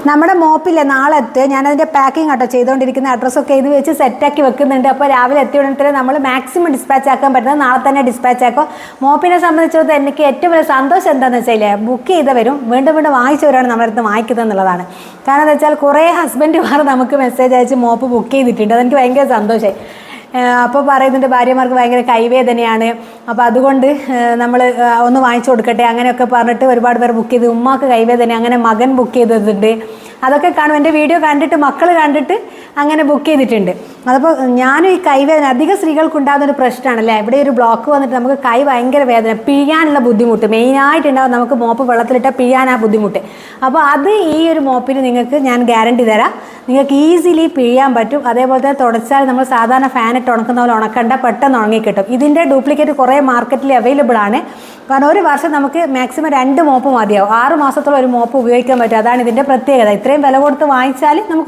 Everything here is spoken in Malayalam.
നമ്മുടെ മോപ്പില്ലേ നാളെ എത്തുക. ഞാനതിൻ്റെ പാക്കിംഗ് കേട്ടോ ചെയ്തുകൊണ്ടിരിക്കുന്ന അഡ്രസ്സൊക്കെ ഇത് വെച്ച് സെറ്റാക്കി വെക്കുന്നുണ്ട്. അപ്പോൾ രാവിലെ എത്തിയ ഉടനെ തന്നെ നമ്മൾ മാക്സിമം ഡിസ്പാച്ച് ആക്കാൻ പറ്റുന്നത് നാളെ തന്നെ ഡിസ്പാച്ച് ആക്കും. മോപ്പിനെ സംബന്ധിച്ചിടത്തോളം എനിക്ക് ഏറ്റവും വലിയ സന്തോഷം എന്താണെന്ന് വെച്ചാൽ ബുക്ക് ചെയ്തവരും വീണ്ടും വീണ്ടും വാങ്ങിച്ചവരാണ് നമ്മുടെ അടുത്ത് വാങ്ങിക്കുന്നത് എന്നുള്ളതാണ്. കാരണം എന്താ വെച്ചാൽ കുറേ ഹസ്ബൻഡുമാർ നമുക്ക് മെസ്സേജ് അയച്ച് മോപ്പ് ബുക്ക് ചെയ്തിട്ടുണ്ട്. അതെനിക്ക് ഭയങ്കര സന്തോഷമായി. അപ്പോൾ പറയുന്നുണ്ട് ഭാര്യമാർക്ക് ഭയങ്കര കൈവേദനയാണ്, അപ്പോൾ അതുകൊണ്ട് നമ്മൾ ഒന്ന് വാങ്ങിച്ചു കൊടുക്കട്ടെ അങ്ങനെയൊക്കെ പറഞ്ഞിട്ട് ഒരുപാട് പേർ ബുക്ക് ചെയ്ത്. ഉമ്മാക്ക് കൈവേദന, അങ്ങനെ മകൻ ബുക്ക് ചെയ്തിട്ടുണ്ട്. അതൊക്കെ കാണും. എൻ്റെ വീഡിയോ കണ്ടിട്ട് മക്കൾ കണ്ടിട്ട് അങ്ങനെ ബുക്ക് ചെയ്തിട്ടുണ്ട്. അതപ്പോൾ ഞാനും ഈ കൈവേദന അധികം സ്ത്രീകൾക്കുണ്ടാകുന്നൊരു പ്രശ്നമാണല്ലേ. ഇവിടെ ഒരു ബ്ലോക്ക് വന്നിട്ട് നമുക്ക് കൈ ഭയങ്കര വേദന, പിഴിയാനുള്ള ബുദ്ധിമുട്ട് മെയിനായിട്ടുണ്ടാവും. നമുക്ക് മോപ്പ് വെള്ളത്തിലിട്ടാൽ പിഴിയാൻ ആ ബുദ്ധിമുട്ട്. അപ്പോൾ അത് ഈ ഒരു മോപ്പിന് നിങ്ങൾക്ക് ഞാൻ ഗ്യാരണ്ടി തരാം. നിങ്ങൾക്ക് ഈസിലി പിഴിയാൻ പറ്റും. അതേപോലെ തന്നെ തുടച്ചാൽ നമ്മൾ സാധാരണ ഫാനിട്ട് ഉണക്കുന്ന പോലെ ഉണക്കണ്ട, പെട്ടെന്ന് ഉണങ്ങിക്കിട്ടും. ഇതിൻ്റെ ഡ്യൂപ്ലിക്കേറ്റ് കുറേ മാർക്കറ്റിൽ അവൈലബിൾ ആണ്. കാരണം ഒരു വർഷം നമുക്ക് മാക്സിമം 2 മോപ്പ് മതിയാവും. 6 മാസത്തോളം ഒരു മോപ്പ് ഉപയോഗിക്കാൻ പറ്റും. അതാണ് ഇതിൻ്റെ പ്രത്യേകത. ഇത്രയും വില കൊടുത്ത് വാങ്ങിച്ചാൽ നമുക്ക്